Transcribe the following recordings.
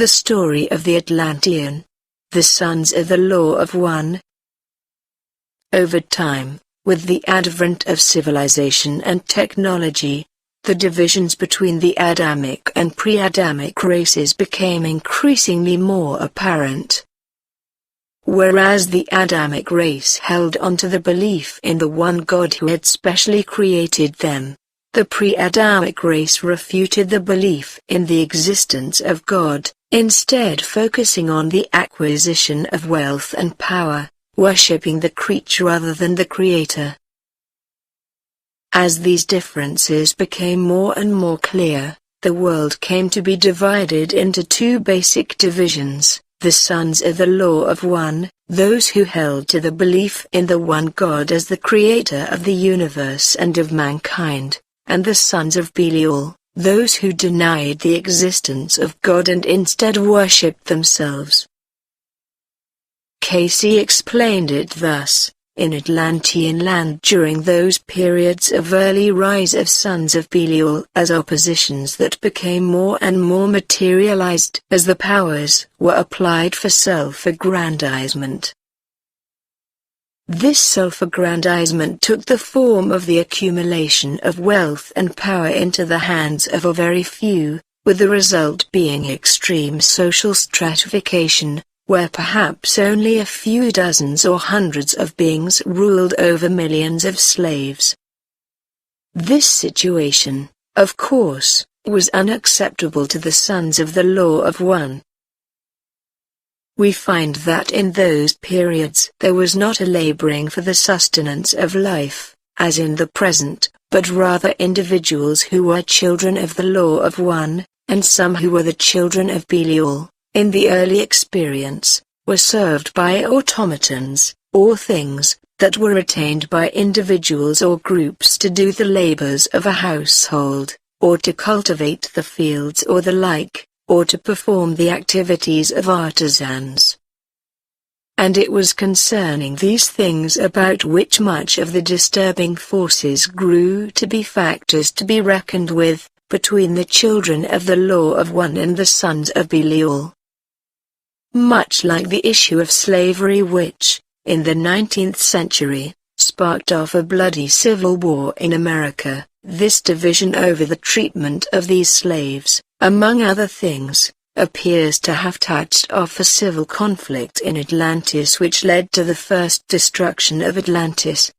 The story of the Atlantean. The sons of the Law of One. Over time, with the advent of civilization and technology, the divisions between the Adamic and pre-Adamic races became increasingly more apparent. Whereas the Adamic race held on to the belief in the one God who had specially created them, the pre-Adamic race refuted the belief in the existence of God, instead focusing on the acquisition of wealth and power, worshipping the creature rather than the creator. As these differences became more and more clear, the world came to be divided into two basic divisions: the sons of the Law of One, those who held to the belief in the one God as the creator of the universe and of mankind, and the sons of Belial, those who denied the existence of God and instead worshipped themselves. Casey explained it thus: in Atlantean land during those periods of early rise of sons of Belial as oppositions that became more and more materialized as the powers were applied for self-aggrandizement. This self-aggrandizement took the form of the accumulation of wealth and power into the hands of a very few, with the result being extreme social stratification, where perhaps only a few dozens or hundreds of beings ruled over millions of slaves. This situation, of course, was unacceptable to the sons of the Law of One. We find that in those periods there was not a laboring for the sustenance of life, as in the present, but rather individuals who were children of the Law of One, and some who were the children of Belial, in the early experience, were served by automatons, or things, that were retained by individuals or groups to do the labors of a household, or to cultivate the fields or the like, or to perform the activities of artisans. And it was concerning these things about which much of the disturbing forces grew to be factors to be reckoned with, between the children of the Law of One and the sons of Belial. Much like the issue of slavery which, in the 19th century, sparked off a bloody civil war in America, this division over the treatment of these slaves, among other things, appears to have touched off a civil conflict in Atlantis which led to the first destruction of Atlantis.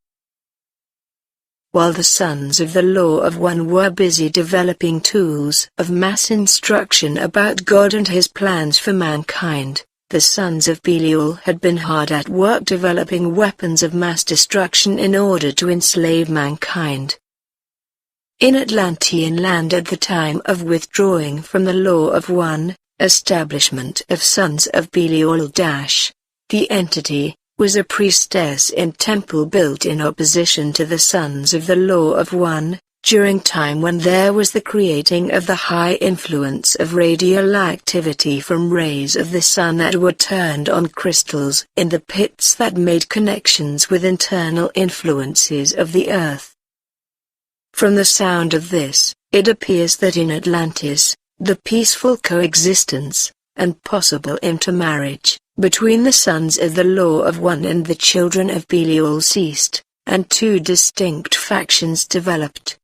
While the sons of the Law of One were busy developing tools of mass instruction about God and his plans for mankind, the sons of Belial had been hard at work developing weapons of mass destruction in order to enslave mankind. In Atlantean land at the time of withdrawing from the Law of One, establishment of sons of Belial the entity, was a priestess in temple built in opposition to the sons of the Law of One, during time when there was the creating of the high influence of radioactivity from rays of the sun that were turned on crystals in the pits that made connections with internal influences of the earth. From the sound of this, it appears that in Atlantis, the peaceful coexistence, and possible intermarriage, between the sons of the Law of One and the children of Belial ceased, and two distinct factions developed.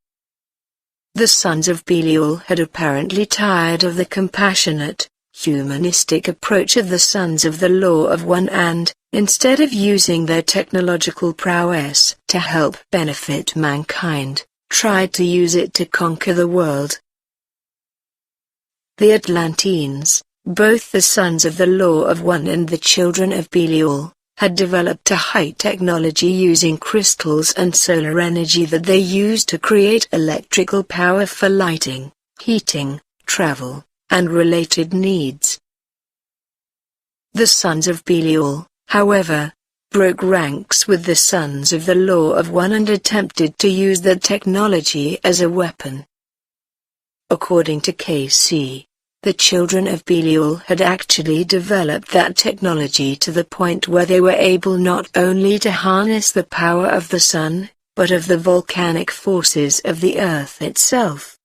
The sons of Belial had apparently tired of the compassionate, humanistic approach of the sons of the Law of One and, instead of using their technological prowess to help benefit mankind, tried to use it to conquer the world. The Atlanteans, both the sons of the Law of One and the children of Belial, had developed a high technology using crystals and solar energy that they used to create electrical power for lighting, heating, travel, and related needs. The sons of Belial, however, broke ranks with the sons of the Law of One and attempted to use that technology as a weapon. According to Casey, the children of Belial had actually developed that technology to the point where they were able not only to harness the power of the sun, but of the volcanic forces of the earth itself.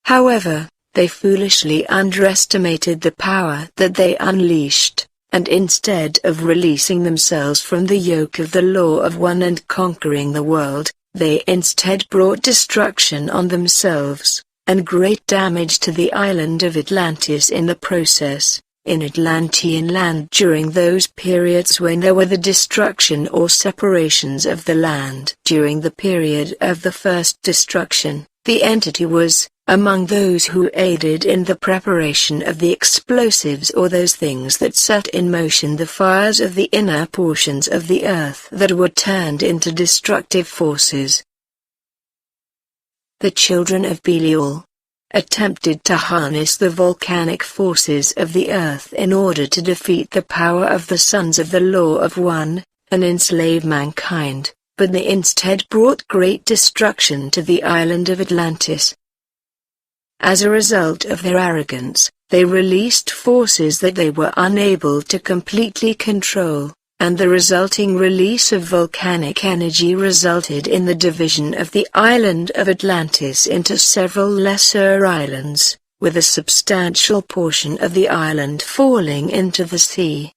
However, they foolishly underestimated the power that they unleashed, and instead of releasing themselves from the yoke of the law of one and conquering the world, they instead brought destruction on themselves, and great damage to the island of Atlantis in the process. In Atlantean land during those periods when there were the destruction or separations of the land. During the period of the first destruction, the entity was, among those who aided in the preparation of the explosives or those things that set in motion the fires of the inner portions of the earth that were turned into destructive forces. The children of Belial attempted to harness the volcanic forces of the earth in order to defeat the power of the sons of the Law of One, and enslave mankind, but they instead brought great destruction to the island of Atlantis. As a result of their arrogance, they released forces that they were unable to completely control, and the resulting release of volcanic energy resulted in the division of the island of Atlantis into several lesser islands, with a substantial portion of the island falling into the sea.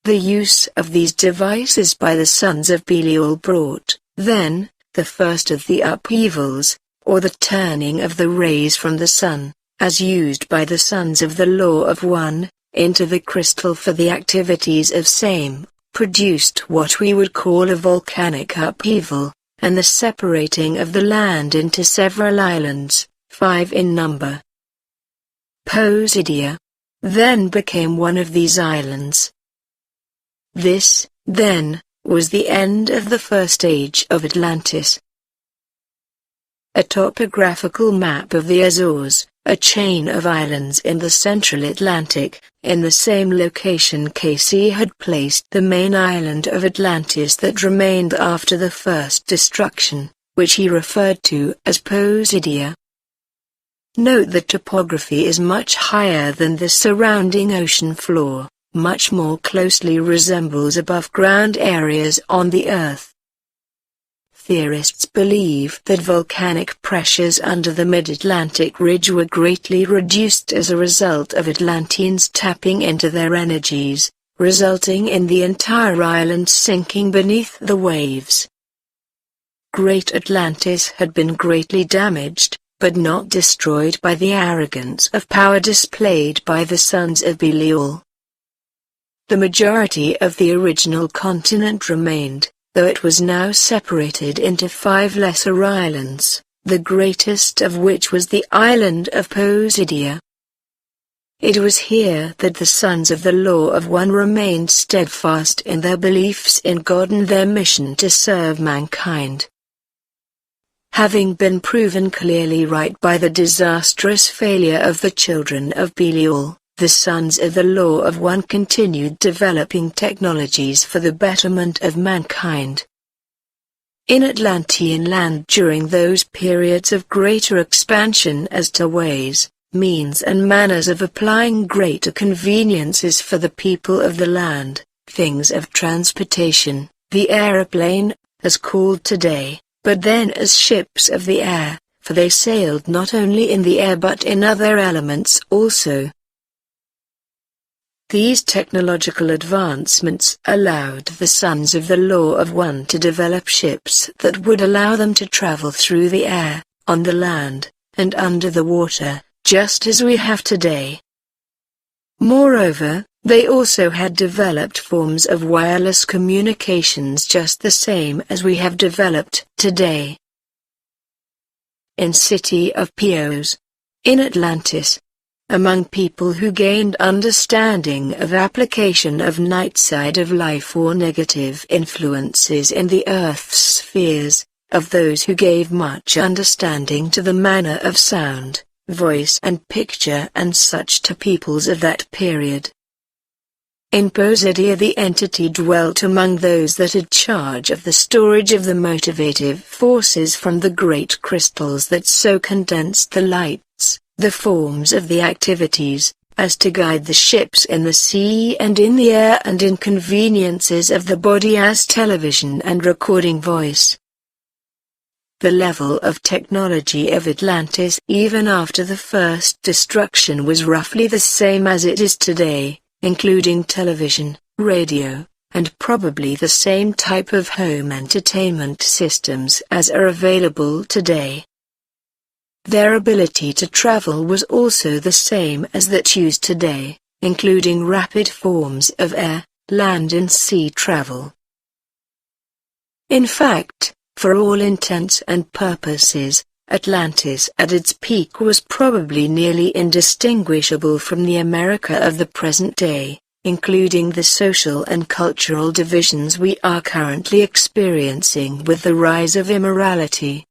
The use of these devices by the sons of Belial brought, then, the first of the upheavals, or the turning of the rays from the sun, as used by the sons of the Law of One, into the crystal for the activities of same, produced what we would call a volcanic upheaval, and the separating of the land into several islands, 5 in number. Posidia then became one of these islands. This, then, was the end of the first age of Atlantis. A topographical map of the Azores, a chain of islands in the central Atlantic, in the same location Casey had placed the main island of Atlantis that remained after the first destruction, which he referred to as Posidia. Note that topography is much higher than the surrounding ocean floor, much more closely resembles above-ground areas on the Earth. Theorists believe that volcanic pressures under the mid-Atlantic ridge were greatly reduced as a result of Atlanteans tapping into their energies, resulting in the entire island sinking beneath the waves. Great Atlantis had been greatly damaged, but not destroyed by the arrogance of power displayed by the sons of Belial. The majority of the original continent remained, though it was now separated into 5 lesser islands, the greatest of which was the island of Posidia. It was here that the sons of the Law of One remained steadfast in their beliefs in God and their mission to serve mankind. Having been proven clearly right by the disastrous failure of the children of Belial, the sons of the Law of One continued developing technologies for the betterment of mankind. In Atlantean land during those periods of greater expansion as to ways, means and manners of applying greater conveniences for the people of the land, things of transportation, the aeroplane, as called today, but then as ships of the air, for they sailed not only in the air but in other elements also. These technological advancements allowed the sons of the Law of One to develop ships that would allow them to travel through the air, on the land, and under the water, just as we have today. Moreover, they also had developed forms of wireless communications just the same as we have developed today. In City of Pios, in Atlantis, among people who gained understanding of application of night side of life or negative influences in the Earth's spheres, of those who gave much understanding to the manner of sound, voice and picture and such to peoples of that period. In Posidia the entity dwelt among those that had charge of the storage of the motivative forces from the great crystals that so condensed the lights, the forms of the activities, as to guide the ships in the sea and in the air and inconveniences of the body as television and recording voice. The level of technology of Atlantis even after the first destruction was roughly the same as it is today, including television, radio, and probably the same type of home entertainment systems as are available today. Their ability to travel was also the same as that used today, including rapid forms of air, land and sea travel. In fact, for all intents and purposes, Atlantis at its peak was probably nearly indistinguishable from the America of the present day, including the social and cultural divisions we are currently experiencing with the rise of immorality.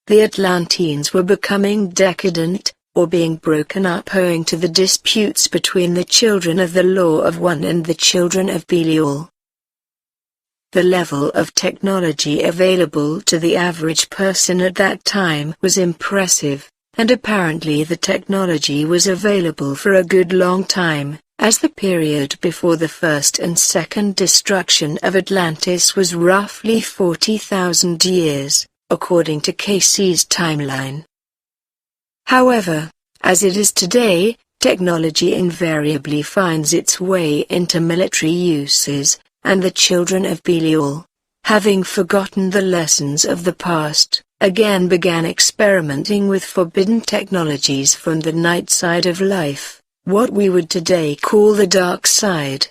The Atlanteans were becoming decadent, or being broken up owing to the disputes between the children of the Law of One and the children of Belial. The level of technology available to the average person at that time was impressive, and apparently the technology was available for a good long time, as the period before the first and second destruction of Atlantis was roughly 40,000 years, according to Casey's timeline. However, as it is today, technology invariably finds its way into military uses, and the children of Belial, having forgotten the lessons of the past, again began experimenting with forbidden technologies from the night side of life, what we would today call the dark side.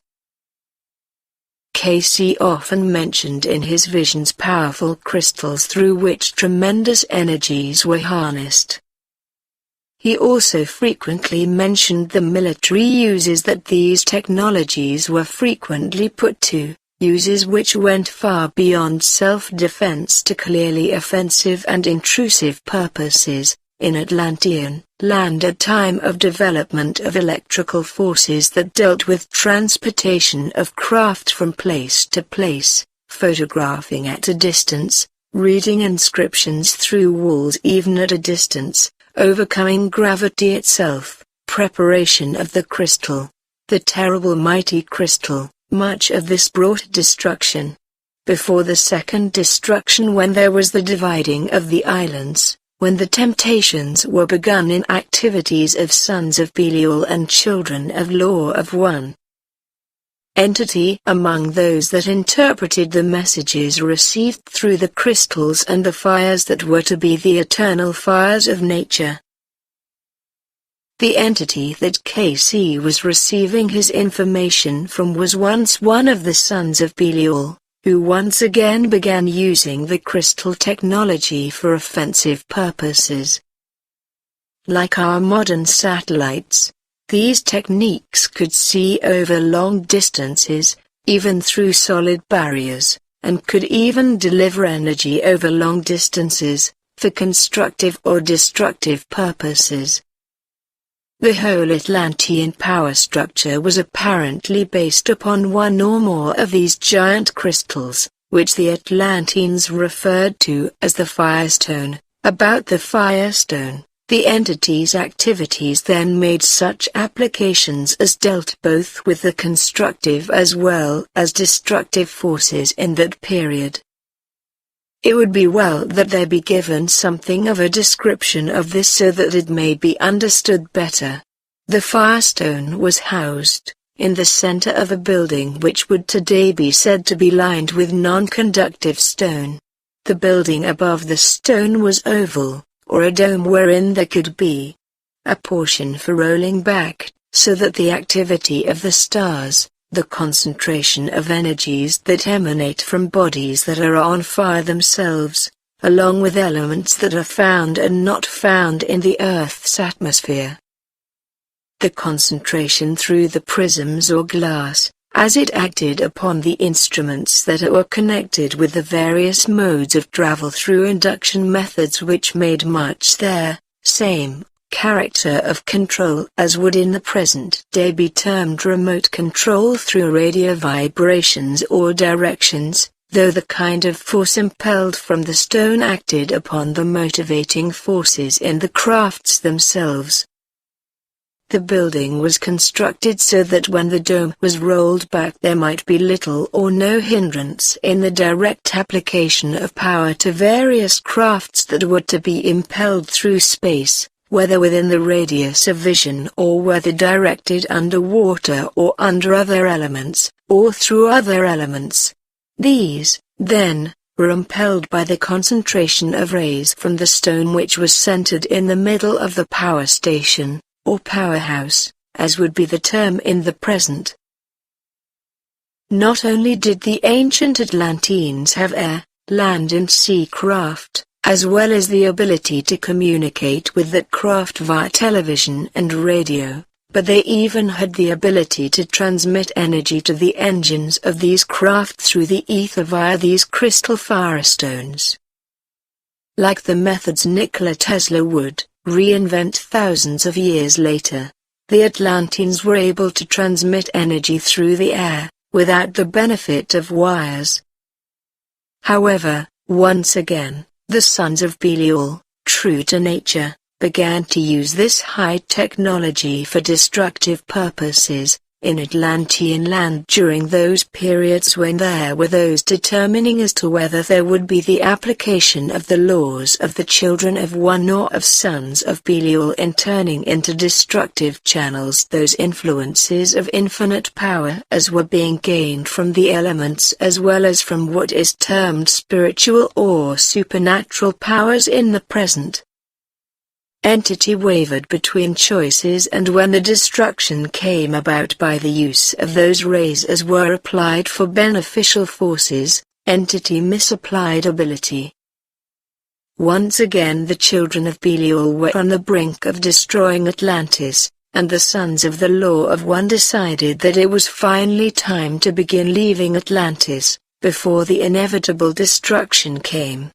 Casey often mentioned in his visions powerful crystals through which tremendous energies were harnessed. He also frequently mentioned the military uses that these technologies were frequently put to, uses which went far beyond self-defense to clearly offensive and intrusive purposes, in Atlantean land at time of development of electrical forces that dealt with transportation of craft from place to place, photographing at a distance, reading inscriptions through walls even at a distance, overcoming gravity itself, preparation of the crystal, the terrible mighty crystal. Much of this brought destruction. Before the second destruction, when there was the dividing of the islands, when the temptations were begun in activities of sons of Belial and children of Law of One. Entity among those that interpreted the messages received through the crystals and the fires that were to be the eternal fires of nature. The entity that Casey was receiving his information from was once one of the sons of Belial, who once again began using the crystal technology for offensive purposes. Like our modern satellites, these techniques could see over long distances, even through solid barriers, and could even deliver energy over long distances, for constructive or destructive purposes. The whole Atlantean power structure was apparently based upon one or more of these giant crystals, which the Atlanteans referred to as the Firestone. About the Firestone, the entity's activities then made such applications as dealt both with the constructive as well as destructive forces in that period. It would be well that there be given something of a description of this so that it may be understood better. The Firestone was housed in the center of a building which would today be said to be lined with non-conductive stone. The building above the stone was oval, or a dome wherein there could be a portion for rolling back, so that the activity of the stars, the concentration of energies that emanate from bodies that are on fire themselves, along with elements that are found and not found in the Earth's atmosphere. The concentration through the prisms or glass, as it acted upon the instruments that were connected with the various modes of travel through induction methods which made much their same character of control as would in the present day be termed remote control through radio vibrations or directions, though the kind of force impelled from the stone acted upon the motivating forces in the crafts themselves. The building was constructed so that when the dome was rolled back there might be little or no hindrance in the direct application of power to various crafts that were to be impelled through space, whether within the radius of vision or whether directed underwater or under other elements, or through other elements. These, then, were impelled by the concentration of rays from the stone which was centered in the middle of the power station, or powerhouse, as would be the term in the present. Not only did the ancient Atlanteans have air, land and sea craft, as well as the ability to communicate with that craft via television and radio, but they even had the ability to transmit energy to the engines of these craft through the ether via these crystal firestones. Like the methods Nikola Tesla would reinvent thousands of years later, the Atlanteans were able to transmit energy through the air, without the benefit of wires. However, once again, the sons of Belial, true to nature, began to use this high technology for destructive purposes, in Atlantean land during those periods when there were those determining as to whether there would be the application of the laws of the children of one or of sons of Belial in turning into destructive channels those influences of infinite power as were being gained from the elements as well as from what is termed spiritual or supernatural powers in the present. Entity wavered between choices, and when the destruction came about by the use of those rays as were applied for beneficial forces, entity misapplied ability. Once again the children of Belial were on the brink of destroying Atlantis, and the sons of the Law of One decided that it was finally time to begin leaving Atlantis, before the inevitable destruction came.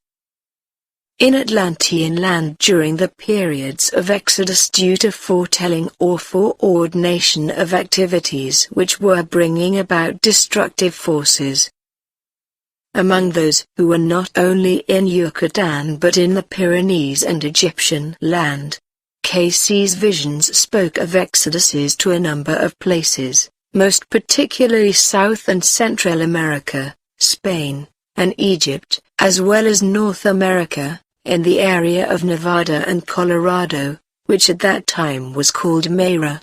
In Atlantean land during the periods of exodus due to foretelling or foreordination of activities which were bringing about destructive forces. Among those who were not only in Yucatan but in the Pyrenees and Egyptian land, Casey's visions spoke of exoduses to a number of places, most particularly South and Central America, Spain, and Egypt, as well as North America, in the area of Nevada and Colorado, which at that time was called Mara.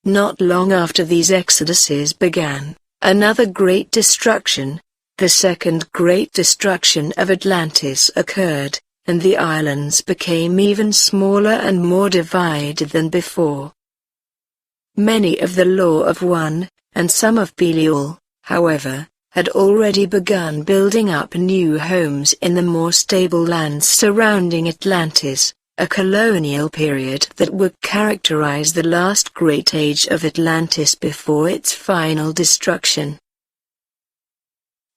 Not long after these exoduses began, another great destruction, the second great destruction of Atlantis occurred, and the islands became even smaller and more divided than before. Many of the Law of One, and some of Belial, however, had already begun building up new homes in the more stable lands surrounding Atlantis, a colonial period that would characterize the last great age of Atlantis before its final destruction.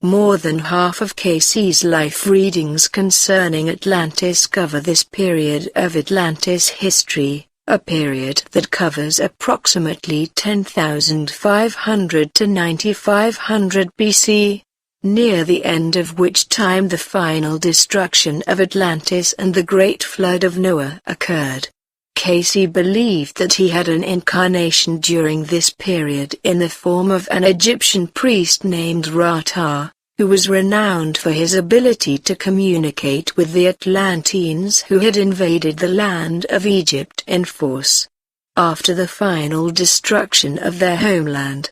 More than half of Casey's life readings concerning Atlantis cover this period of Atlantis history, a period that covers approximately 10,500 to 9,500 BC, near the end of which time the final destruction of Atlantis and the Great Flood of Noah occurred. Casey believed that he had an incarnation during this period in the form of an Egyptian priest named Ra-Ta, who was renowned for his ability to communicate with the Atlanteans who had invaded the land of Egypt in force, after the final destruction of their homeland.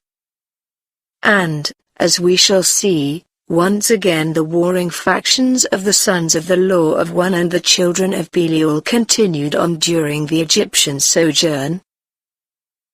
And, as we shall see, once again the warring factions of the sons of the Law of One and the children of Belial continued on during the Egyptian sojourn.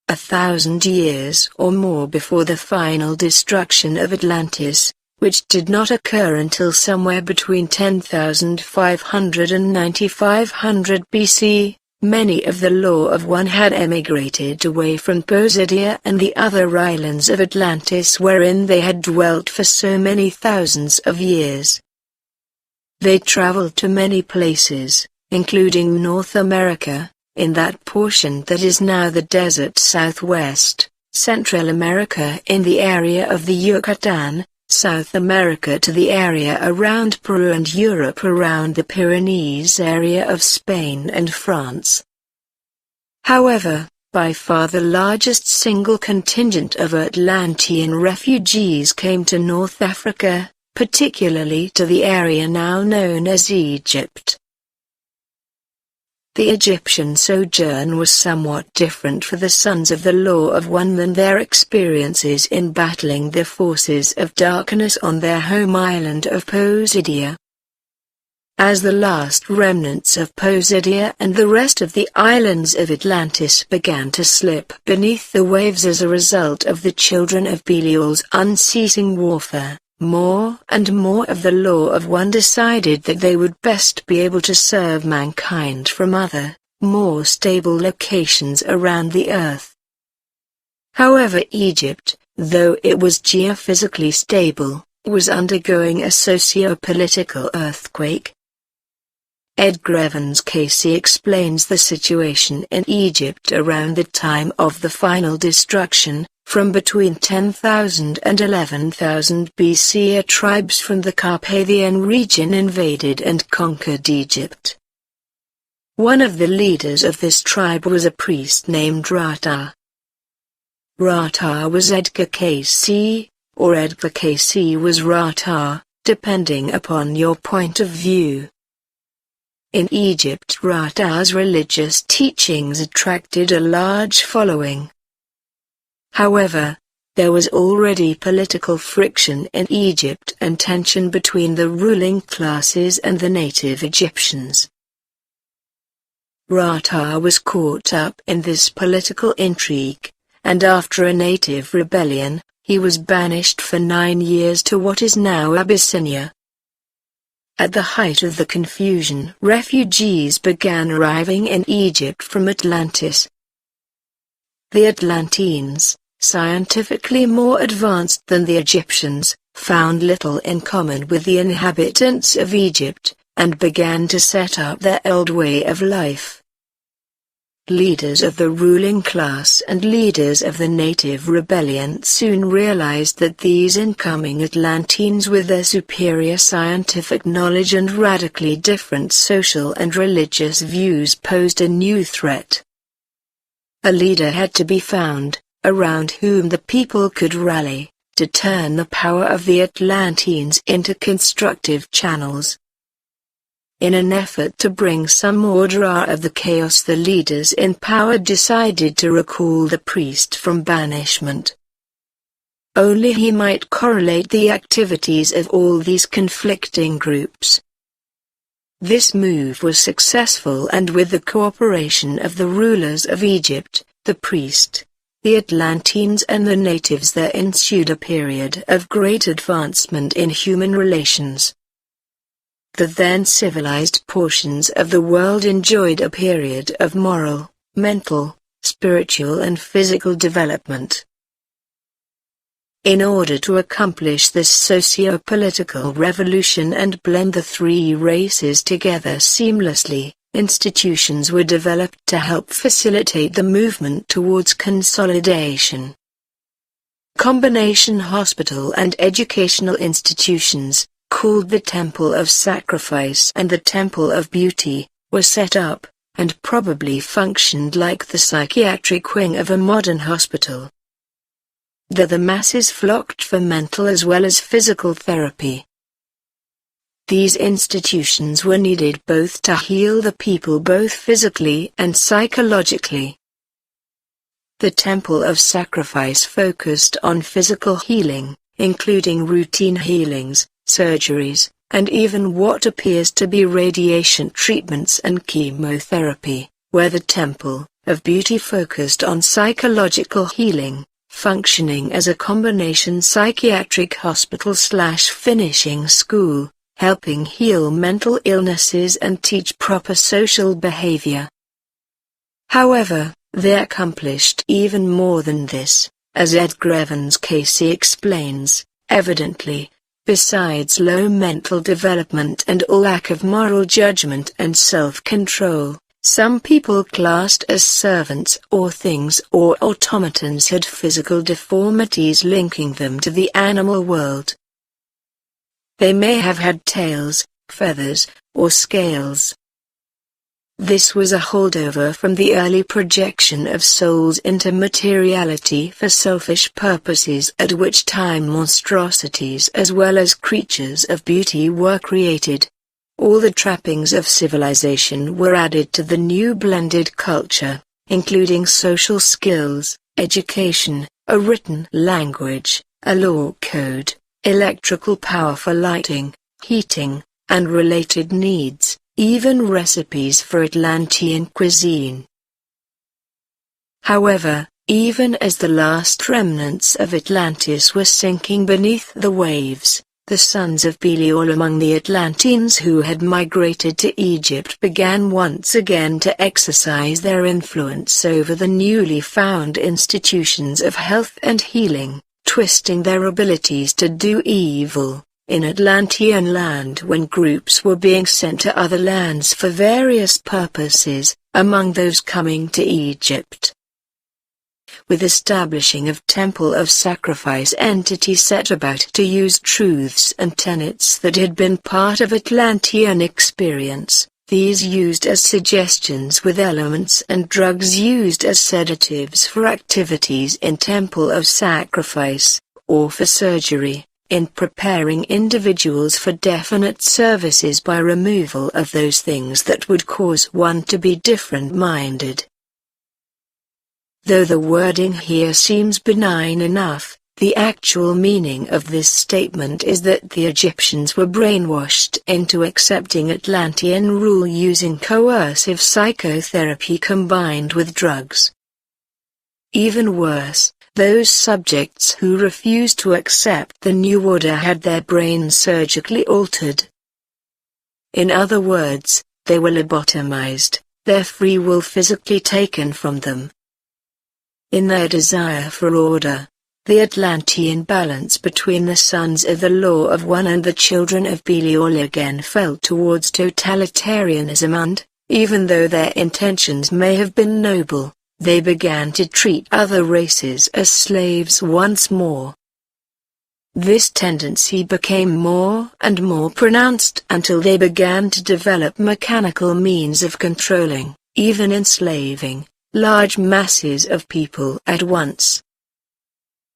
1,000 years or more before the final destruction of Atlantis, which did not occur until somewhere between 10,500 and 9,500 BC, many of the Law of One had emigrated away from Posidia and the other islands of Atlantis wherein they had dwelt for so many thousands of years. They traveled to many places, including North America, in that portion that is now the desert Southwest, Central America in the area of the Yucatan, South America to the area around Peru and Europe around the Pyrenees area of Spain and France. However, By far the largest single contingent of Atlantean refugees came to North Africa, particularly to the area now known as Egypt. The Egyptian sojourn was somewhat different for the Sons of the Law of One than their experiences in battling the forces of darkness on their home island of Posidia. As the last remnants of Posidia and the rest of the islands of Atlantis began to slip beneath the waves as a result of the children of Belial's unceasing warfare, more and more of the Law of One decided that they would best be able to serve mankind from other, more stable locations around the Earth. However, Egypt, though it was geophysically stable, was undergoing a socio-political earthquake. Edgar Evans Casey explains the situation in Egypt around the time of the final destruction. From between 10,000 and 11,000 BC, tribes from the Carpathian region invaded and conquered Egypt. One of the leaders of this tribe was a priest named Rata. Rata was Edgar Casey, or Edgar Casey was Rata, depending upon your point of view. In Egypt, Rata's religious teachings attracted a large following. However, there was already political friction in Egypt and tension between the ruling classes and the native Egyptians. Rata was caught up in this political intrigue, and after a native rebellion, he was banished for 9 years to what is now Abyssinia. At the height of the confusion, refugees began arriving in Egypt from Atlantis. The Atlanteans, scientifically more advanced than the Egyptians, found little in common with the inhabitants of Egypt, and began to set up their old way of life. Leaders of the ruling class and leaders of the native rebellion soon realized that these incoming Atlanteans with their superior scientific knowledge and radically different social and religious views posed a new threat. A leader had to be found, around whom the people could rally, to turn the power of the Atlanteans into constructive channels. In an effort to bring some order out of the chaos, the leaders in power decided to recall the priest from banishment. Only he might correlate the activities of all these conflicting groups. This move was successful, and with the cooperation of the rulers of Egypt, the priest, the Atlanteans and the natives, there ensued a period of great advancement in human relations. The then civilized portions of the world enjoyed a period of moral, mental, spiritual and physical development. In order to accomplish this socio-political revolution and blend the three races together seamlessly, institutions were developed to help facilitate the movement towards consolidation. Combination hospital and educational institutions, called the Temple of Sacrifice and the Temple of Beauty, were set up, and probably functioned like the psychiatric wing of a modern hospital. There the masses flocked for mental as well as physical therapy. These institutions were needed both to heal the people both physically and psychologically. The Temple of Sacrifice focused on physical healing, including routine healings, surgeries, and even what appears to be radiation treatments and chemotherapy, where the Temple of Beauty focused on psychological healing, functioning as a combination psychiatric hospital/finishing school, helping heal mental illnesses and teach proper social behavior. However, they accomplished even more than this, as Edgar Evans Casey explains, evidently. Besides low mental development and a lack of moral judgment and self-control, some people classed as servants or things or automatons had physical deformities linking them to the animal world. They may have had tails, feathers, or scales. This was a holdover from the early projection of souls into materiality for selfish purposes, at which time monstrosities as well as creatures of beauty were created. All the trappings of civilization were added to the new blended culture, including social skills, education, a written language, a law code, electrical power for lighting, heating, and related needs, even recipes for Atlantean cuisine. However, even as the last remnants of Atlantis were sinking beneath the waves, the sons of Belial among the Atlanteans who had migrated to Egypt began once again to exercise their influence over the newly found institutions of health and healing, twisting their abilities to do evil. In Atlantean land, when groups were being sent to other lands for various purposes, among those coming to Egypt, with establishing of Temple of Sacrifice, entity set about to use truths and tenets that had been part of Atlantean experience, these used as suggestions with elements and drugs used as sedatives for activities in Temple of Sacrifice, or for surgery, in preparing individuals for definite services by removal of those things that would cause one to be different-minded. Though the wording here seems benign enough, the actual meaning of this statement is that the Egyptians were brainwashed into accepting Atlantean rule using coercive psychotherapy combined with drugs. Even worse, those subjects who refused to accept the new order had their brains surgically altered. In other words, they were lobotomized, their free will physically taken from them. In their desire for order, the Atlantean balance between the sons of the Law of One and the children of Belial again fell towards totalitarianism and, even though their intentions may have been noble, they began to treat other races as slaves once more. This tendency became more and more pronounced until they began to develop mechanical means of controlling, even enslaving, large masses of people at once.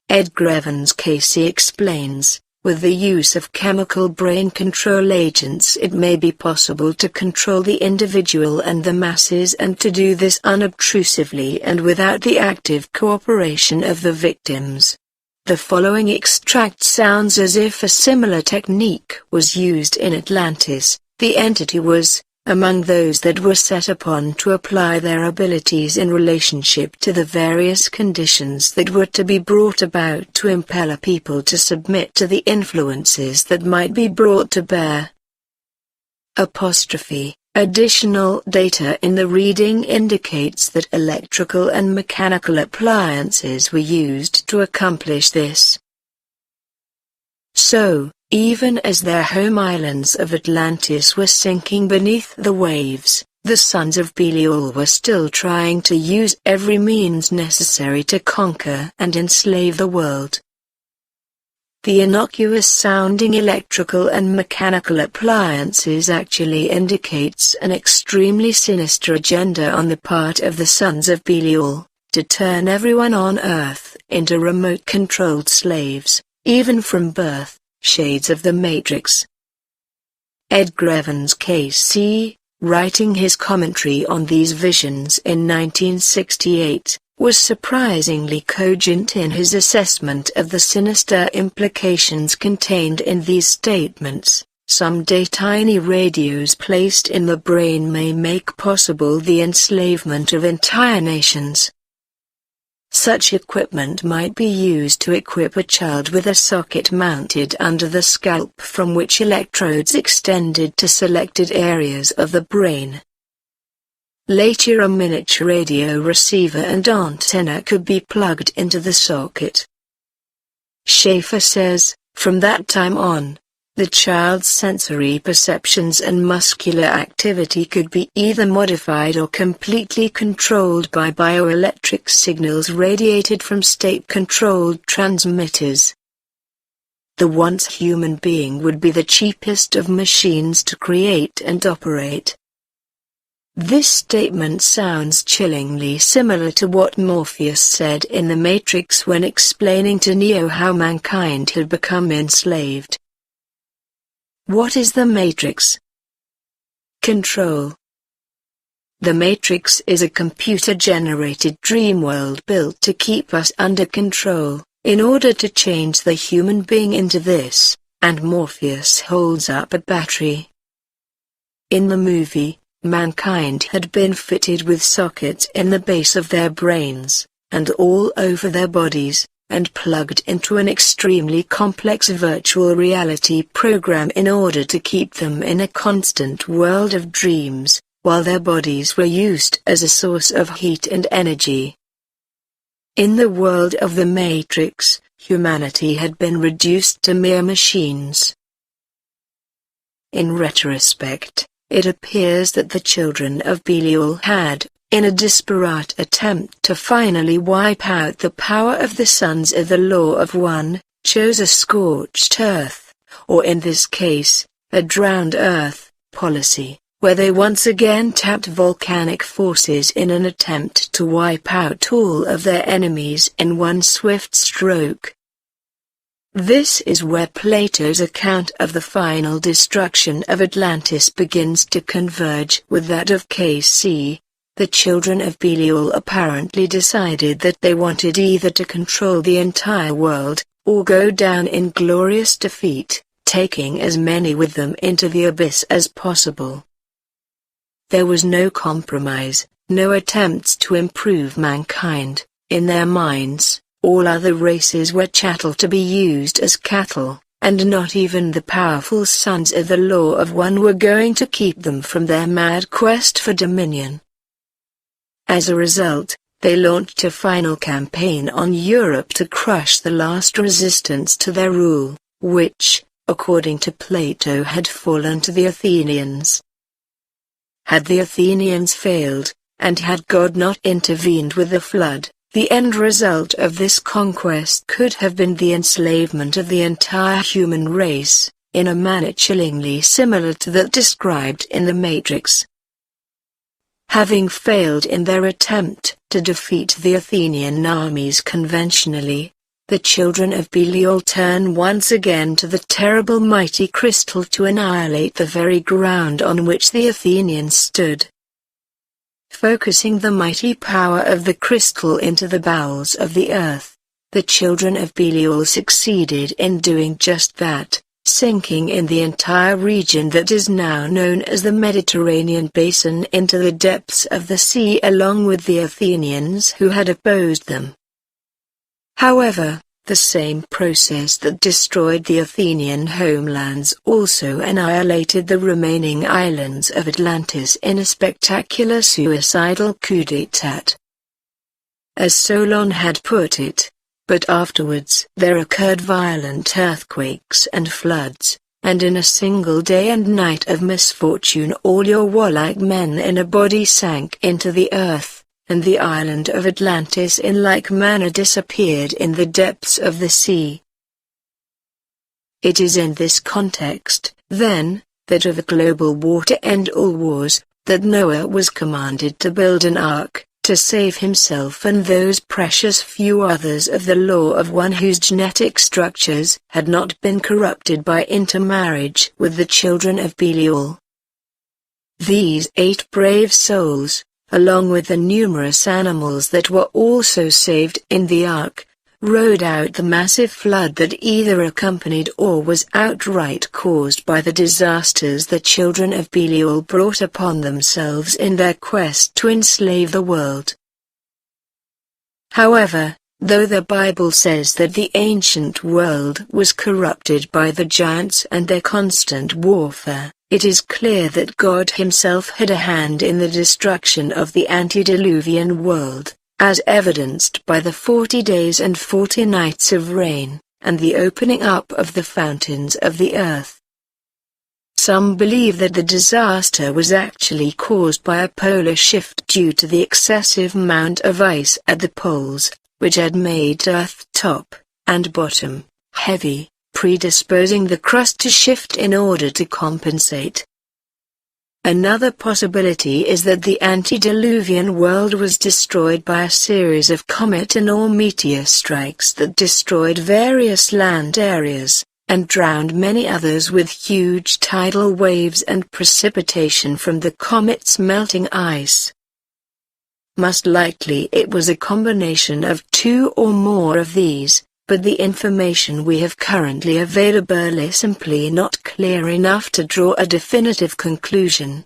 Edgar Evans Casey explains, with the use of chemical brain control agents it may be possible to control the individual and the masses, and to do this unobtrusively and without the active cooperation of the victims. The following extract sounds as if a similar technique was used in Atlantis. The entity was among those that were set upon to apply their abilities in relationship to the various conditions that were to be brought about to impel a people to submit to the influences that might be brought to bear. Additional data in the reading indicates that electrical and mechanical appliances were used to accomplish this. So, even as their home islands of Atlantis were sinking beneath the waves, the sons of Belial were still trying to use every means necessary to conquer and enslave the world. The innocuous-sounding electrical and mechanical appliances actually indicates an extremely sinister agenda on the part of the sons of Belial, to turn everyone on Earth into remote-controlled slaves, even from birth. Shades of the Matrix. Edgar Evans Casey, writing his commentary on these visions in 1968, was surprisingly cogent in his assessment of the sinister implications contained in these statements. Someday tiny radios placed in the brain may make possible the enslavement of entire nations. Such equipment might be used to equip a child with a socket mounted under the scalp from which electrodes extended to selected areas of the brain. Later a miniature radio receiver and antenna could be plugged into the socket. Schaefer says, from that time on, the child's sensory perceptions and muscular activity could be either modified or completely controlled by bioelectric signals radiated from state-controlled transmitters. The once human being would be the cheapest of machines to create and operate. This statement sounds chillingly similar to what Morpheus said in The Matrix when explaining to Neo how mankind had become enslaved. What is the Matrix? Control. The Matrix is a computer-generated dream world built to keep us under control, in order to change the human being into this, and Morpheus holds up a battery. In the movie, mankind had been fitted with sockets in the base of their brains, and all over their bodies, and plugged into an extremely complex virtual reality program in order to keep them in a constant world of dreams, while their bodies were used as a source of heat and energy. In the world of the Matrix, humanity had been reduced to mere machines. In retrospect, it appears that the children of Belial had, in a desperate attempt to finally wipe out the power of the sons of the Law of One, chose a scorched earth, or in this case, a drowned earth, policy, where they once again tapped volcanic forces in an attempt to wipe out all of their enemies in one swift stroke. This is where Plato's account of the final destruction of Atlantis begins to converge with that of K.C. The children of Belial apparently decided that they wanted either to control the entire world, or go down in glorious defeat, taking as many with them into the abyss as possible. There was no compromise, no attempts to improve mankind. In their minds, all other races were chattel to be used as cattle, and not even the powerful sons of the Law of One were going to keep them from their mad quest for dominion. As a result, they launched a final campaign on Europe to crush the last resistance to their rule, which, according to Plato, had fallen to the Athenians. Had the Athenians failed, and had God not intervened with the flood, the end result of this conquest could have been the enslavement of the entire human race, in a manner chillingly similar to that described in The Matrix. Having failed in their attempt to defeat the Athenian armies conventionally, the children of Belial turn once again to the terrible mighty crystal to annihilate the very ground on which the Athenians stood. Focusing the mighty power of the crystal into the bowels of the earth, the children of Belial succeeded in doing just that, sinking in the entire region that is now known as the Mediterranean basin into the depths of the sea along with the Athenians who had opposed them. However, the same process that destroyed the Athenian homelands also annihilated the remaining islands of Atlantis in a spectacular suicidal coup d'état. As Solon had put it, but afterwards there occurred violent earthquakes and floods, and in a single day and night of misfortune all your warlike men in a body sank into the earth, and the island of Atlantis in like manner disappeared in the depths of the sea. It is in this context, then, that of a global war to end all wars, that Noah was commanded to build an ark, to save himself and those precious few others of the Law of One whose genetic structures had not been corrupted by intermarriage with the children of Belial. These 8 brave souls, along with the numerous animals that were also saved in the ark, rode out the massive flood that either accompanied or was outright caused by the disasters the children of Belial brought upon themselves in their quest to enslave the world. However, though the Bible says that the ancient world was corrupted by the giants and their constant warfare, it is clear that God himself had a hand in the destruction of the antediluvian world, as evidenced by the 40 days and 40 nights of rain, and the opening up of the fountains of the earth. Some believe that the disaster was actually caused by a polar shift due to the excessive amount of ice at the poles, which had made Earth top and bottom heavy, predisposing the crust to shift in order to compensate. Another possibility is that the antediluvian world was destroyed by a series of comet and/or meteor strikes that destroyed various land areas, and drowned many others with huge tidal waves and precipitation from the comet's melting ice. Most likely it was a combination of two or more of these, but the information we have currently available is simply not clear enough to draw a definitive conclusion.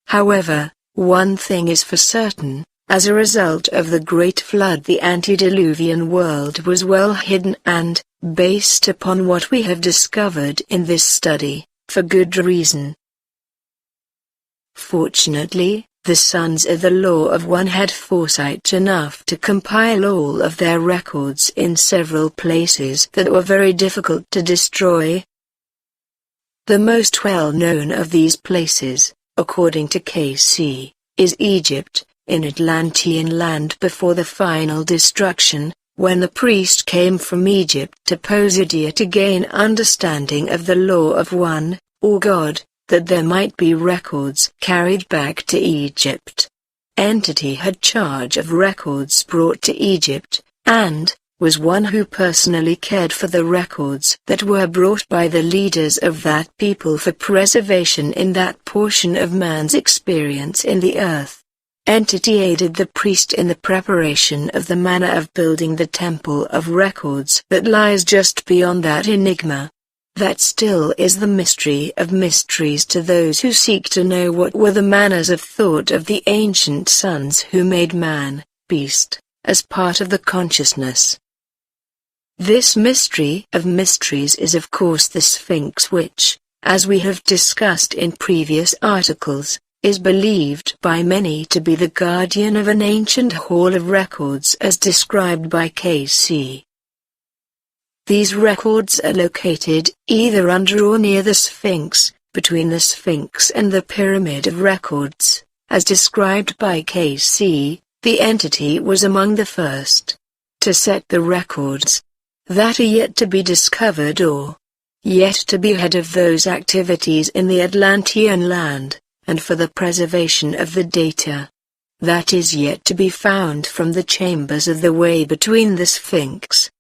However, one thing is for certain: as a result of the Great Flood, the antediluvian world was well hidden and, based upon what we have discovered in this study, for good reason. Fortunately, the Sons of the Law of One had foresight enough to compile all of their records in several places that were very difficult to destroy. The most well-known of these places, according to K.C., is Egypt, in Atlantean land before the final destruction, when the priest came from Egypt to Posidia to gain understanding of the Law of One, or God, that there might be records carried back to Egypt. Entity had charge of records brought to Egypt, and was one who personally cared for the records that were brought by the leaders of that people for preservation in that portion of man's experience in the earth. Entity aided the priest in the preparation of the manner of building the temple of records that lies just beyond that enigma. That still is the mystery of mysteries to those who seek to know what were the manners of thought of the ancient sons who made man, beast, as part of the consciousness. This mystery of mysteries is of course the Sphinx, which, as we have discussed in previous articles, is believed by many to be the guardian of an ancient hall of records as described by K.C. These records are located either under or near the Sphinx, between the Sphinx and the Pyramid of Records. As described by K.C., the entity was among the first to set the records that are yet to be discovered or yet to be ahead of those activities in the Atlantean land, and for the preservation of the data that is yet to be found from the chambers of the way between the Sphinx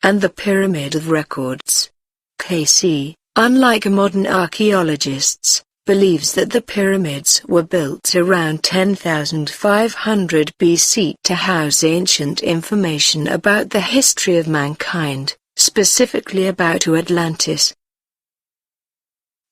and the Pyramid of Records. K.C., unlike modern archaeologists, believes that the pyramids were built around 10,500 BC to house ancient information about the history of mankind, specifically about Atlantis.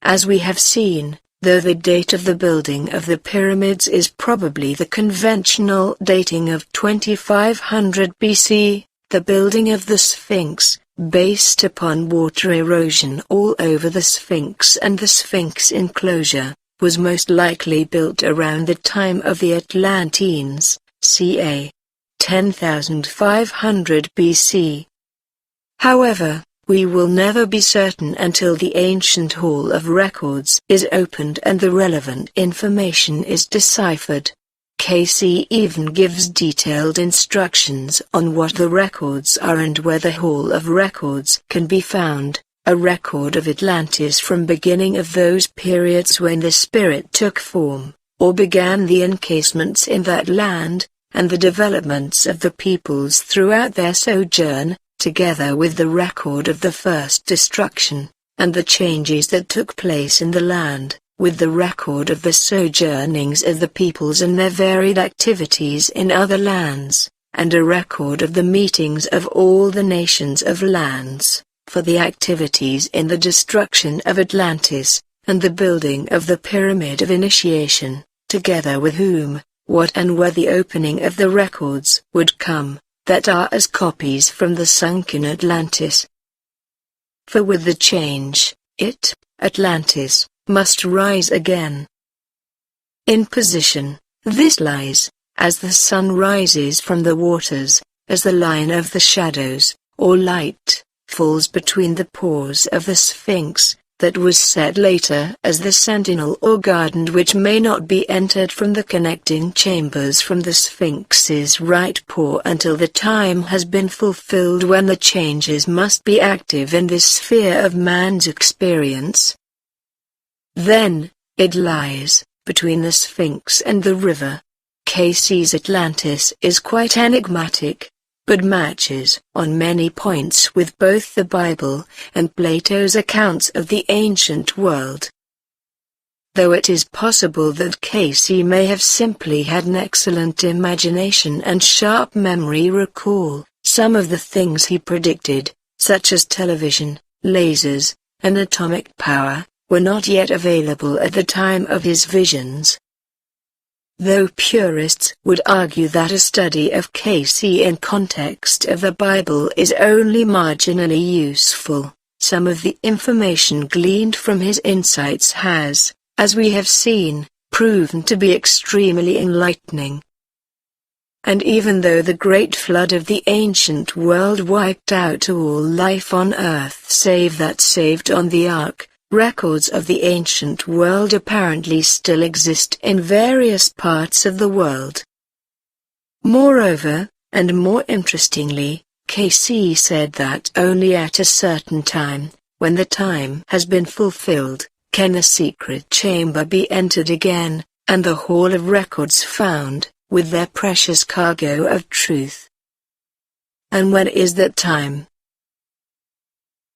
As we have seen, though the date of the building of the pyramids is probably the conventional dating of 2500 BC, the building of the Sphinx, based upon water erosion all over the Sphinx and the Sphinx enclosure, was most likely built around the time of the Atlanteans, ca. 10,500 BC. However, we will never be certain until the ancient Hall of Records is opened and the relevant information is deciphered. K.C. even gives detailed instructions on what the records are and where the Hall of Records can be found, a record of Atlantis from beginning of those periods when the spirit took form, or began the encasements in that land, and the developments of the peoples throughout their sojourn, together with the record of the first destruction, and the changes that took place in the land, with the record of the sojournings of the peoples and their varied activities in other lands, and a record of the meetings of all the nations of lands, for the activities in the destruction of Atlantis, and the building of the Pyramid of Initiation, together with whom, what and where the opening of the records would come, that are as copies from the sunken Atlantis. For with the change, Atlantis, must rise again. In position, this lies, as the sun rises from the waters, as the line of the shadows, or light, falls between the pores of the Sphinx, that was set later as the sentinel or guard which may not be entered from the connecting chambers from the Sphinx's right pore until the time has been fulfilled when the changes must be active in this sphere of man's experience. Then, It lies between the Sphinx and the river. Casey's Atlantis is quite enigmatic, but matches on many points with both the Bible and Plato's accounts of the ancient world. Though it is possible that Casey may have simply had an excellent imagination and sharp memory recall, some of the things he predicted, such as television, lasers, and atomic power, were not yet available at the time of his visions. Though purists would argue that a study of Casey in context of the Bible is only marginally useful, some of the information gleaned from his insights has, as we have seen, proven to be extremely enlightening. And even though the great flood of the ancient world wiped out all life on Earth save that saved on the Ark, records of the ancient world apparently still exist in various parts of the world. Moreover, and more interestingly, Casey said that only at a certain time, when the time has been fulfilled, can the secret chamber be entered again, and the Hall of Records found, with their precious cargo of truth. And when is that time?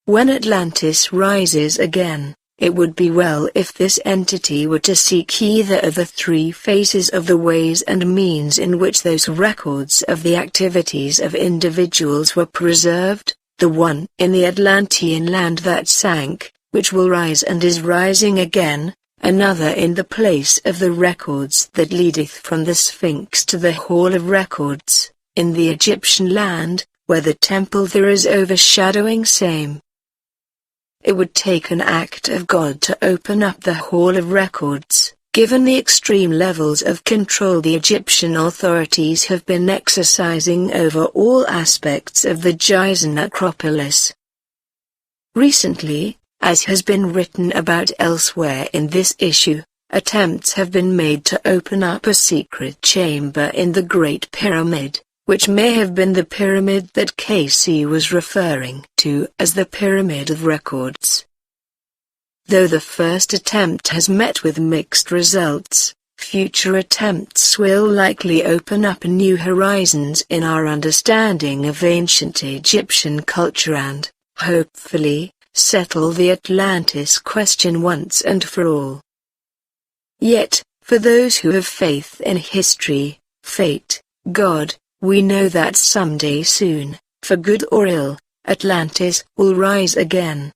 When Atlantis rises again, it would be well if this entity were to seek either of the three phases of the ways and means in which those records of the activities of individuals were preserved, the one in the Atlantean land that sank, which will rise and is rising again, another in the place of the records that leadeth from the Sphinx to the Hall of Records, in the Egyptian land, where the temple there is overshadowing same. It would take an act of God to open up the Hall of Records, given the extreme levels of control the Egyptian authorities have been exercising over all aspects of the Gizeh necropolis. Recently, as has been written about elsewhere in this issue, attempts have been made to open up a secret chamber in the Great Pyramid, which may have been the pyramid that Casey was referring to as the Pyramid of Records. Though the first attempt has met with mixed results, future attempts will likely open up new horizons in our understanding of ancient Egyptian culture and, hopefully, settle the Atlantis question once and for all. Yet, for those who have faith in history, fate, God, we know that someday soon, for good or ill, Atlantis will rise again.